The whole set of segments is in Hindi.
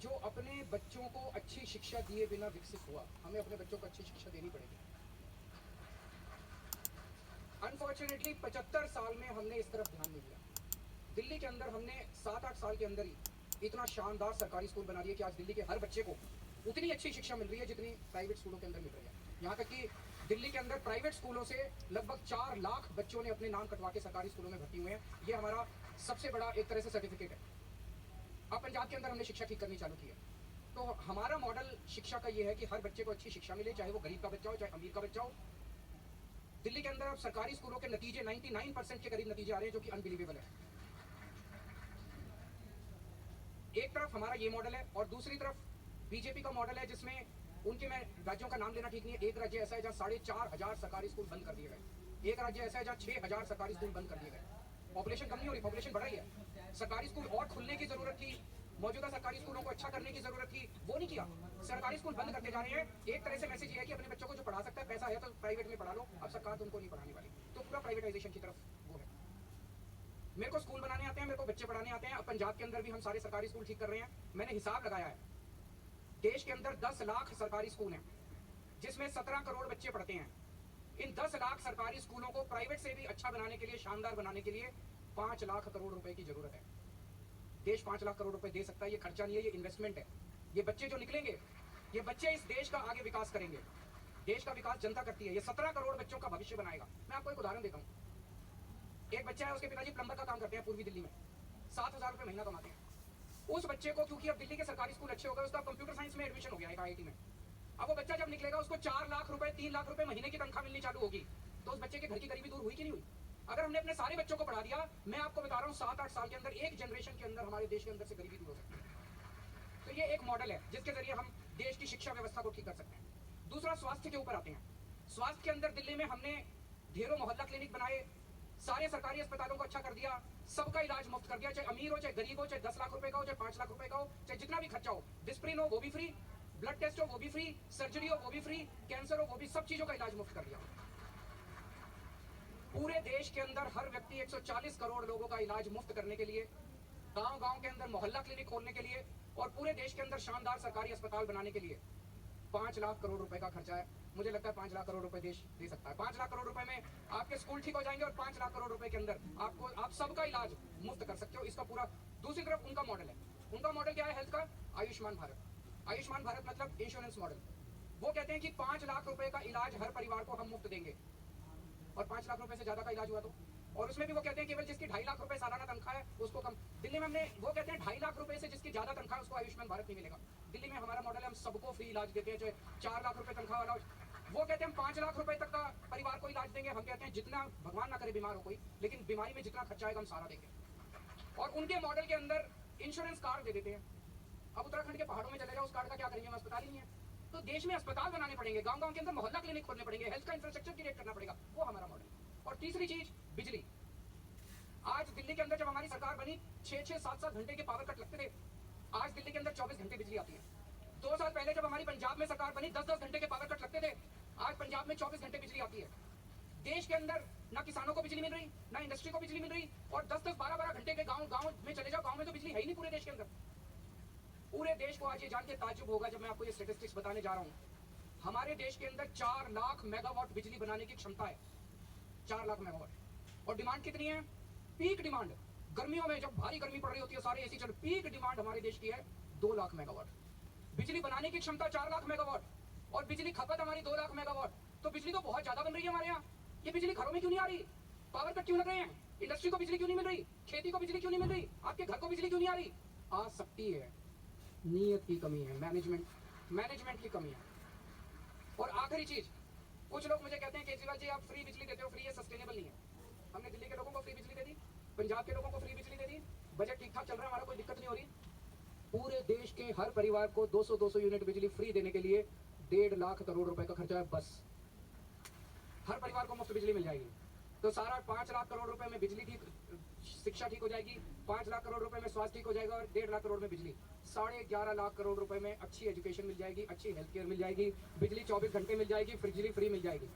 जो अपने बच्चों को अच्छी शिक्षा दिए बिना विकसित हुआ, हमें अपने बच्चों को अच्छी शिक्षा देनी पड़ेगी। अनफॉर्चुनेटली 75 साल में हमने इस तरफ ध्यान नहीं दिया। दिल्ली के अंदर हमने 7-8 साल के अंदर ही इतना शानदार सरकारी स्कूल बना दिया कि आज दिल्ली के हर बच्चे को उतनी अच्छी शिक्षा मिल रही है जितनी प्राइवेट स्कूलों के अंदर मिल रही है। यहाँ तक कि दिल्ली के अंदर प्राइवेट स्कूलों से लगभग 4 लाख बच्चों ने अपने नाम कटवा के सरकारी स्कूलों में भर्ती हुए हैं। ये हमारा सबसे बड़ा एक तरह से सर्टिफिकेट है। अब पंजाब के अंदर हमने शिक्षा ठीक करनी चालू की है। तो हमारा मॉडल शिक्षा का ये है कि हर बच्चे को अच्छी शिक्षा मिले, चाहे वो गरीब का बच्चा हो चाहे अमीर का बच्चा हो। दिल्ली के अंदर अब सरकारी स्कूलों के नतीजे 99% के करीब नतीजे आ रहे हैं, जो कि अनबिलीवेबल है। एक तरफ हमारा ये मॉडल है और दूसरी तरफ बीजेपी का मॉडल है, जिसमें उनके, मैं राज्यों का नाम लेना ठीक नहीं है, एक राज्य ऐसा है जहाँ 4,500 सरकारी स्कूल बंद कर दिए गए। एक राज्य ऐसा है जहाँ 6,000 सरकारी स्कूल बंद कर दिए गए। पॉपुलेशन कम नहीं हो रही, पॉपुलेशन बढ़ रही है। सरकारी स्कूल और खुलने की जरूरत थी, मौजूदा सरकारी स्कूलों को अच्छा करने की जरूरत थी, वो नहीं किया। सरकारी स्कूल बंद करते जा रहे हैं। एक तरह से मैसेज ये है कि अपने बच्चों को जो पढ़ा सकता है, पैसा है तो प्राइवेट में पढ़ा लो, अब सरकार तुमको नहीं पढ़ाने वाली। तो पूरा प्राइवेटाइजेशन की तरफ वो है। मेरे को स्कूल बनाने आते हैं, मेरे को बच्चे पढ़ाने आते हैं। अब पंजाब के अंदर भी हम सारे सरकारी स्कूल ठीक कर रहे हैं। मैंने हिसाब लगाया है, देश के अंदर 10 लाख सरकारी स्कूल हैं, जिसमें 17 करोड़ बच्चे पढ़ते हैं। इन 10 लाख सरकारी स्कूलों को प्राइवेट से भी अच्छा बनाने के लिए, शानदार बनाने के लिए 5 लाख करोड़ रुपए की जरूरत है। देश 5 लाख करोड़ रुपए दे सकता है। ये खर्चा नहीं है, ये इन्वेस्टमेंट है। ये बच्चे जो निकलेंगे, ये बच्चे इस देश का आगे विकास करेंगे। देश का विकास जनता करती है। ये 17 करोड़ बच्चों का भविष्य बनाएगा। मैं आपको एक उदाहरण देता हूँ। एक बच्चा है, उसके पिताजी प्लम्बर का काम करते हैं पूर्वी दिल्ली में, 7,000 रुपए महीना कमाते हैं। उस बच्चे को, क्योंकि अब दिल्ली के सरकारी स्कूल अच्छे हो गए, उसका कंप्यूटर साइंस में एडमिशन हो गया एक IIT में। अब वो बच्चा जब निकलेगा, उसको 4 लाख रुपए 3 लाख रुपए महीने की तनख्वाह मिलनी चालू होगी। तो उस बच्चे के घर की गरीबी दूर हुई कि नहीं हुई? अगर हमने अपने सारे बच्चों को पढ़ा दिया, मैं आपको बता रहा हूँ 7-8 साल के अंदर, एक जनरेशन के अंदर हमारे देश के अंदर से गरीबी दूर हो सकती है। तो ये एक मॉडल है जिसके जरिए हम देश की शिक्षा व्यवस्था को ठीक कर सकते हैं। दूसरा, स्वास्थ्य के ऊपर आते हैं। स्वास्थ्य के अंदर दिल्ली में हमने ढेरों मोहल्ला क्लिनिक बनाए, सारे सरकारी अस्पतालों को अच्छा कर दिया, सबका इलाज मुफ्त कर दिया, चाहे अमीर हो चाहे गरीब हो, चाहे 10 लाख रुपए का हो चाहे 5 लाख रुपए का हो, चाहे जितना भी खर्चा हो। डिस्प्रिन हो वो भी फ्री, ब्लड टेस्ट हो वो भी फ्री, सर्जरी हो वो भी फ्री, कैंसर हो वो भी, सब चीजों का इलाज मुफ्त कर दिया। पूरे देश के अंदर हर व्यक्ति 140 करोड़ लोगों का इलाज मुफ्त करने के लिए, गांव गांव के अंदर मोहल्ला क्लिनिक खोलने के लिए और पूरे देश के अंदर शानदार सरकारी अस्पताल बनाने के लिए 5 लाख करोड़ रुपए का खर्चा है। मुझे लगता है 5 लाख करोड़ रुपए देश दे सकता है। 5 लाख करोड़ रुपए में आपके स्कूल ठीक हो जाएंगे और 5 लाख करोड़ रुपए के अंदर आप सबका इलाज मुफ्त कर सकते हो। इसका पूरा, दूसरी तरफ उनका मॉडल है। उनका मॉडल क्या है हेल्थ का? आयुष्मान भारत। आयुष्मान भारत मतलब इंश्योरेंस मॉडल। वो कहते हैं कि 5 लाख रुपए का इलाज हर परिवार को हम मुफ्त देंगे, और 5 लाख रुपए से ज्यादा का इलाज हुआ तो, और उसमें भी वो कहते हैं केवल जिसकी 2.5 लाख रुपए सालाना तनख्वाह है उसको कम। दिल्ली में हमने, वो कहते हैं 2.5 लाख रुपए से जिसकी ज्यादा तनख्वाह है उसको आयुष्मान भारत नहीं मिलेगा। दिल्ली में हमारा मॉडल है, हम सबको फ्री इलाज देते हैं, चाहे 4 लाख रुपए तनख्वाह वाला। वो कहते हैं हम 5 लाख रुपए तक का परिवार को इलाज देंगे। हम कहते हैं जितना, भगवान ना करे बीमार हो कोई, लेकिन बीमारी में जितना खर्चा आएगा हम सारा देंगे। और उनके मॉडल के अंदर इंश्योरेंस कार्ड दे देते हैं। अब उत्तराखंड के पहाड़ों में चले जाओ, उस कार्ड का क्या करेंगे? अस्पताल ही नहीं है। तो देश में अस्पताल बनाने पड़ेंगे, गांव गांव के अंदर मोहल्ला क्लिनिक खोलने पड़ेंगे, हेल्थ का इंफ्रास्ट्रक्चर क्रिएट करना पड़ेगा। वो हमारा मॉडल। और तीसरी चीज, बिजली। आज दिल्ली के अंदर जब हमारी सरकार बनी, 6-6, 7-7 घंटे के पावर कट लगते थे। आज दिल्ली के अंदर 24 घंटे बिजली आती है। 2 साल पहले जब हमारी पंजाब में सरकार बनी, 10-10 घंटे के पावर कट लगते थे। आज पंजाब में 24 घंटे बिजली आती है। देश के अंदर ना किसानों को बिजली मिल रही, ना इंडस्ट्री को बिजली मिल रही, और 10-10, 12-12 घंटे के गांव में चले जाओ, गांव में तो बिजली है ही नहीं पूरे देश के अंदर। पूरे देश को आज ये जान के ताज्जुब होगा जब मैं आपको ये स्टेटिस्टिक्स बताने जा रहा हूं, हमारे देश के अंदर 4 लाख मेगावाट बिजली बनाने की क्षमता है। 4 लाख मेगावाट। और डिमांड कितनी है? पीक डिमांड, गर्मियों में जब भारी गर्मी पड़ रही होती है, सारे एसी चल, पीक डिमांड हमारे देश की है 2 लाख मेगावाट। बिजली बनाने की क्षमता 4 लाख मेगावाट और बिजली खपत हमारी 2 लाख मेगावाट। तो बिजली तो बहुत ज्यादा बन रही है हमारे यहाँ। ये बिजली घरों में क्यों नहीं आ रही? पावर कट क्यों लग रहे हैं? इंडस्ट्री को बिजली क्यों नहीं मिल रही? खेती को बिजली क्यों नहीं मिल रही? आपके घर को बिजली क्यों नहीं आ रही? आ सकती है, नीयत की कमी है, मैनेजमेंट की कमी है। और आखिरी चीज, कुछ लोग मुझे कहते हैं केजरीवाल जी आप फ्री बिजली देते हो, फ्री, ये सस्टेनेबल नहीं है। हमने दिल्ली के लोगों को फ्री बिजली दे दी, पंजाब के लोगों को फ्री बिजली दे दी, बजट ठीक ठाक चल रहा है हमारा, कोई दिक्कत नहीं हो रही। पूरे देश के हर परिवार को 200-200 यूनिट बिजली फ्री देने के लिए 1.5 लाख करोड़ रुपए का खर्चा है बस। हर परिवार को मुफ्त बिजली मिल जाएगी। तो सारा 5 लाख करोड़ रुपए में बिजली ठीक, शिक्षा ठीक हो जाएगी, 5 लाख करोड़ रुपए में स्वास्थ्य ठीक हो जाएगा, और 1.5 लाख करोड़ में बिजली, 11.5 लाख करोड़ रुपए में अच्छी एजुकेशन मिल जाएगी, अच्छी हेल्थ केयर मिल जाएगी, बिजली 24 घंटे मिल जाएगी, बिजली फ्री मिल जाएगी।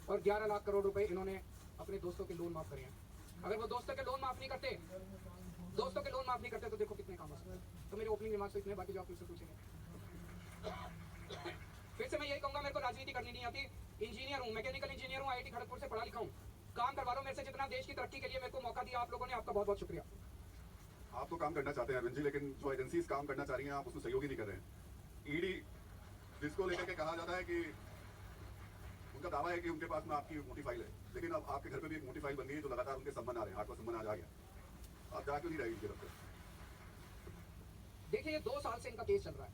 और 11 लाख करोड़ रुपए इन्होंने अपने दोस्तों के लोन माफ करे हैं। अगर वो दोस्तों के लोन माफ नहीं करते तो देखो कितने काम हो सकते हैं। तो मेरे ओपनिंग रिमार्क्स तो इतने, बाकी जो आप मुझसे पूछेंगे। फिर से मैं यही कहूंगा, मेरे को राजनीति करनी नहीं आती। इंजीनियर हूँ, मैकेनिकल इंजीनियर हूँ, IIT खड़गपुर से पढ़ा लिखा हूँ। काम करवा लो मेरे से जितना, देश की तरक्की के लिए मेरे को मौका दिया आप लोगों ने, आपका बहुत बहुत शुक्रिया। आप तो काम करना चाहते हैं अरविंद जी, लेकिन जो एजेंसीज काम करना चाह रही हैं आप उसमें सहयोग ही नहीं कर रहे हैं। ईडी जिसको लेकर के कहा जाता है कि उनका दावा है कि उनके पास में आपकी मोटी फाइल है, लेकिन अब आपके घर पे भी एक मोटी फाइल बन गई है, तो लगातार उनके संबंध आ रहे हैं, हाथ का संबंध आज आ गया। आप जा क्यों नहीं रहे ईडी के दफ्तर? देखिए, ये 2 साल से इनका केस चल रहा है।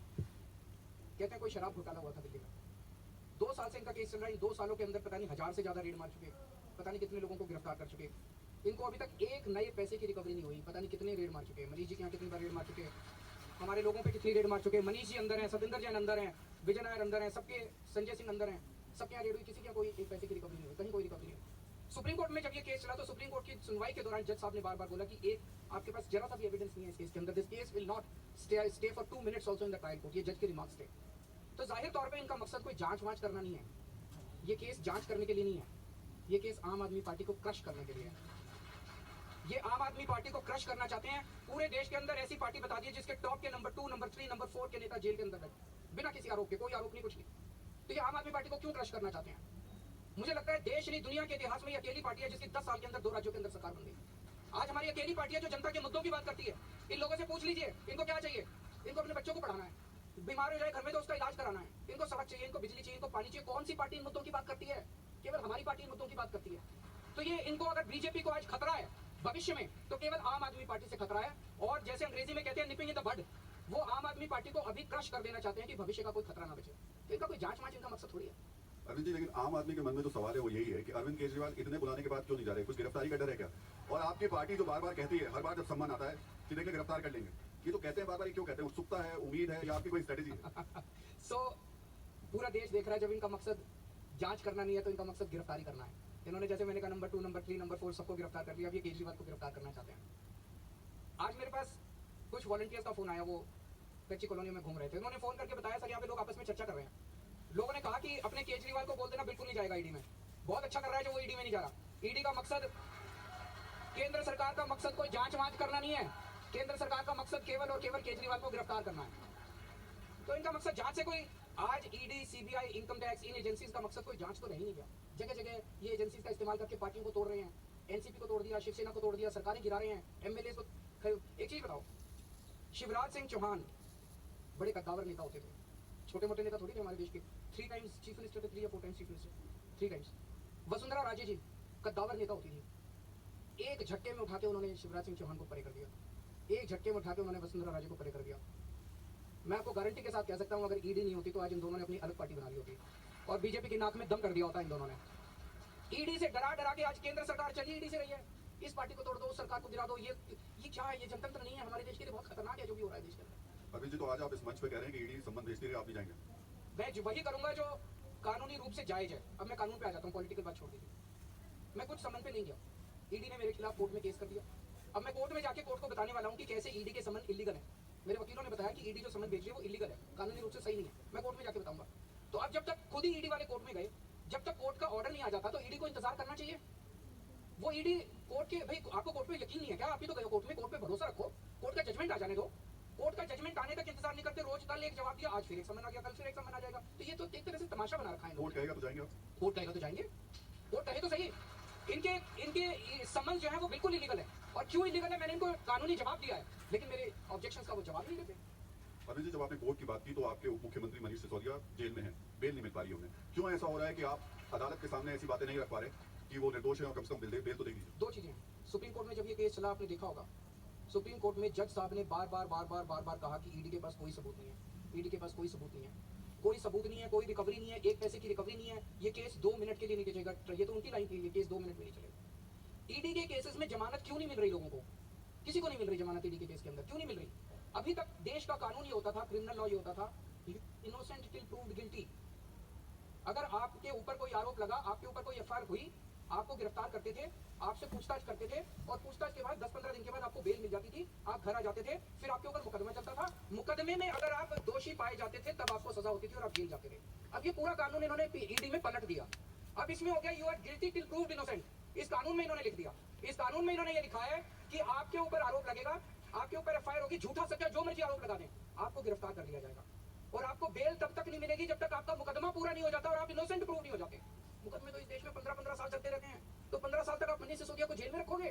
कहते हैं कोई शराब घोटाला हुआ था दिल्ली में। 2 साल से इनका केस चल रहा है। इन 2 सालों के अंदर पता नहीं 1000 से ज्यादा रेड मार चुके, पता नहीं कितने लोगों को गिरफ्तार कर चुके। इनको अभी तक एक नए पैसे की रिकवरी नहीं हुई, पता नहीं कितने रेड मार चुके। मनीष जी के यहाँ कितनी बार रेड मार चुके, हमारे लोगों पे कितनी रेड मार चुके। मनीष जी अंदर हैं, सतिंदर जैन अंदर हैं, विजय नायर अंदर हैं, सबके, संजय सिंह अंदर हैं, सबके यहाँ रेड हुई, किसी के कोई एक पैसे की रिकवरी नहीं हुई, कहीं कोई रिकवरी नहीं हुई। सुप्रीम कोर्ट में जब ये केस चला तो सुप्रीम कोर्ट की सुनवाई के दौरान जज साहब ने बार बार बोला कि एक आपके पास जरा सा भी एविडेंस नहीं है इस केस के अंदर, this case will not stay for 2 minutes also in the trial court. ये जज के रिमार्क्स थे। तो जाहिर तौर पे इनका मकसद कोई जांच वांच करना नहीं है, ये केस जांच करने के लिए नहीं है, ये केस आम आदमी पार्टी को क्रश करने के लिए है। ये आम आदमी पार्टी को क्रश करना चाहते हैं। पूरे देश के अंदर ऐसी पार्टी बता दी जिसके टॉप के नंबर 2, नंबर 3, नंबर 4 के नेता जेल के अंदर बैठे बिना किसी आरोप के, कोई आरोप नहीं, कुछ नहीं। तो ये आम आदमी पार्टी को क्यों क्रश करना चाहते हैं? मुझे लगता है देश नहीं दुनिया के इतिहास में ये अकेली पार्टी है जिसकी 10 साल के अंदर 2 राज्यों के अंदर सरकार बन गई। आज हमारी अकेली पार्टी है जो जनता के मुद्दों की बात करती है। इन लोगों से पूछ लीजिए इनको क्या चाहिए। इनको अपने बच्चों को पढ़ाना है, बीमार हो जाए घर में तो उसका इलाज कराना है, इनको सड़क चाहिए, इनको बिजली चाहिए, इनको पानी चाहिए। कौन सी पार्टी इन मुद्दों की बात करती है? केवल हमारी पार्टी इन मुद्दों की बात करती है। तो ये इनको अगर बीजेपी को आज खतरा है भविष्य में, तो केवल आम आदमी पार्टी से खतरा है। और जैसे अंग्रेजी में कहते हैं निपिंग इन द बड, वो आम आदमी पार्टी को अभी क्रश कर देना चाहते हैं कि भविष्य का कोई खतरा ना बचे। तो इनका कोई जांच वांच इनका मकसद थोड़ी है। अरविंद जी, लेकिन आम आदमी के मन में जो सवाल है वो यही है कि अरविंद केजरीवाल इतने बुलाने के बाद क्यों नहीं जा रहे? कुछ गिरफ्तारी का डर है क्या? और आपकी पार्टी जो बार बार कहती है, हर बार जब सम्मान आता है कि देखिए गिरफ्तार कर लेंगे, ये तो कहते हैं बार बार, क्यों कहते हैं? उत्सुकता है, उम्मीद है, या आपकी कोई स्ट्रेटेजी है? सो पूरा देश देख रहा है, जब इनका मकसद जांच करना नहीं है तो इनका मकसद गिरफ्तारी करना है। इन्होंने जैसे मैंने कहा नंबर 2, नंबर 3, नंबर 4 सबको गिरफ्तार कर लिया, अब ये केजरीवाल को गिरफ्तार करना चाहते हैं। आज मेरे पास कुछ वॉलंटियर्स का फोन आया, वो कच्ची कॉलोनी में घूम रहे थे। उन्होंने फोन करके बताया सर यहाँ पे लोग आपस में चर्चा कर रहे हैं। लोगों ने कहा कि अपने केजरीवाल को बोल देना बिल्कुल नहीं जाएगा ईडी में, बहुत अच्छा कर रहा है जो वो ईडी में नहीं जा रहा। ईडी का मकसद, केंद्र सरकार का मकसद कोई जांच वांच करना नहीं है। केंद्र सरकार का मकसद केवल और केवल केजरीवाल को गिरफ्तार करना है। तो इनका मकसद जांच से कोई, आज ईडी, सीबीआई, इनकम टैक्स, इन एजेंसीज का मकसद कोई जांच तो रह ही नहीं गया। जगह जगह ये एजेंसीज का इस्तेमाल करके पार्टियों को तोड़ रहे हैं, एनसीपी को तोड़ दिया, शिवसेना को तोड़ दिया, सरकारें गिरा रहे हैं, एमएलए को। एक चीज बताओ, शिवराज सिंह चौहान बड़े कद्दावर नेता होते थे, छोटे मोटे नेता थोड़ी थे हमारे देश के। 3 टाइम्स चीफ मिनिस्टर थे, 3 या 4 times chief minister, 3 times. Vasundhara Raje ji कद्दावर नेता होती थी। एक झटके में उठा के उन्होंने शिवराज सिंह चौहान को परे कर दिया, एक झटके में उठा के उन्होंने वसुंधरा राजे को परे कर दिया। मैं आपको गारंटी के साथ कह सकता हूं, अगर ईडी नहीं होती तो आज इन दोनों ने अपनी अलग पार्टी बना ली होती और बीजेपी की नाक में दम कर दिया होता इन दोनों ने। ईडी से डरा डरा के आज केंद्र सरकार चली ईडी से रही है। इस पार्टी को तोड़ दो, उस सरकार को गिरा दो। ये क्या है? ये जनतंत्र नहीं है हमारे देश के लिए, बहुत खतरनाक है जो भी हो रहा है देश के अंदर। अरविंद जी, तो आज आप इस मंच पे कह रहे हैं कि ईडी संबंध भेजती रही, आप नहीं जाएंगे? मैं वही करूंगा जो कानूनी रूप से जायज है। अब मैं कानून पे आ जाता हूँ, पॉलिटिकल बात छोड़ दीजिए। मैं कुछ संबंध पे नहीं गया, ईडी ने मेरे खिलाफ कोर्ट में केस कर दिया। अब मैं कोर्ट में जाके कोर्ट को बताने वाला हूँ कि कैसे ईडी के संबंध इलीगल है। मेरे वकीलों ने बताया कि ईडी जो संबंध भेज रही है वो इलीगल है, कानूनी रूप से सही नहीं है। मैं कोर्ट में जाके बताऊंगा। तो अब जब तक खुद ही ईडी वाले कोर्ट में गए, जब तक कोर्ट का ऑर्डर नहीं आ जाता तो ईडी को इंतजार करना चाहिए। वो ईडी कोर्ट के, भाई आपको कोर्ट पे यकीन नहीं है क्या? आप ही तो गए कोर्ट में, कोर्ट पे भरोसा रखो, कोर्ट का जजमेंट आ जाने दो। कोर्ट का जजमेंट आने तक इंतजार नहीं करते, रोज कल एक जवाब दिया, आज फिर एक समन आ गया, कल फिर एक समन आ जाएगा। तो ये तो एक तरह से तमाशा बना रखा है। कोर्ट कहेगा तो जाएंगे आप? कोर्ट कहेगा तो जाएंगे, कोर्ट कहे तो सही। इनके इनके समन जो है वो बिल्कुल इलीगल है। और क्यों इलीगल है, मैंने इनको कानूनी जवाब दिया है, लेकिन मेरे ऑब्जेक्शंस का वो जवाब नहीं देते। अरविंद जी, जब आपने कोर्ट की बात की तो आपके उप मुख्यमंत्री मनीष सिसोदिया जेल में हैं, बेल नहीं मिल पा रही है उन्हें। क्यों ऐसा हो रहा है कि आप अदालत के सामने ऐसी बातें नहीं रख पा रहे कि वो निर्दोष है और कम से कम बेल तो दे दीजिए? 2 चीजें हैं। सुप्रीम कोर्ट में जब ये केस चला, आपने देखा होगा, सुप्रीम कोर्ट में जज साहब ने बार बार कहा कि ईडी के पास कोई सबूत नहीं है, ईडी के पास कोई सबूत नहीं है, कोई सबूत नहीं है, कोई रिकवरी नहीं है, एक पैसे की रिकवरी नहीं है, ये केस 2 मिनट के लिए नहीं चलेगा। ये तो उनकी लाइन थी, ये केस 2 मिनट में नहीं चलेगा। ईडी के केसेस में जमानत क्यों नहीं मिल रही लोगों को? किसी को नहीं मिल रही जमानत ईडी के केस के अंदर, क्यों नहीं मिल रही? अभी तक देश का कानून ये होता था, क्रिमिनल लॉ ये होता था, इनोसेंट टिल प्रूव्ड गिल्टी। अगर आपके ऊपर कोई आरोप लगा, आपके ऊपर कोई एफआईआर हुई, आपको गिरफ्तार करते थे, आपसे पूछताछ करते थे, और पूछताछ के बाद 10-15 दिन के बाद आपको बेल मिल जाती थी, आप घर आ जाते थे, फिर आपके ऊपर मुकदमा चलता था। मुकदमे में अगर आप दोषी पाए जाते थे तब आपको सजा होती थी और आप जेल जाते थे। अब ये पूरा कानून इन्होंने ईडी में पलट दिया। अब इसमें हो गया you are guilty till proved innocent. इस कानून में इन्होंने लिख दिया, इस कानून में इन्होंने ये लिखा है कि आपके ऊपर आरोप लगेगा, आपके ऊपर एफआईआर होगी, झूठा सच्चा जो मर्जी आरोप लगा दें, आपको गिरफ्तार कर लिया जाएगा। और आपको बेल तब तक नहीं मिलेगी जब तक आपका मुकदमा पूरा नहीं हो जाता और आप इनोसेंट प्रूव नहीं हो जाते। मुकदमे तो इस देश में 15-15 साल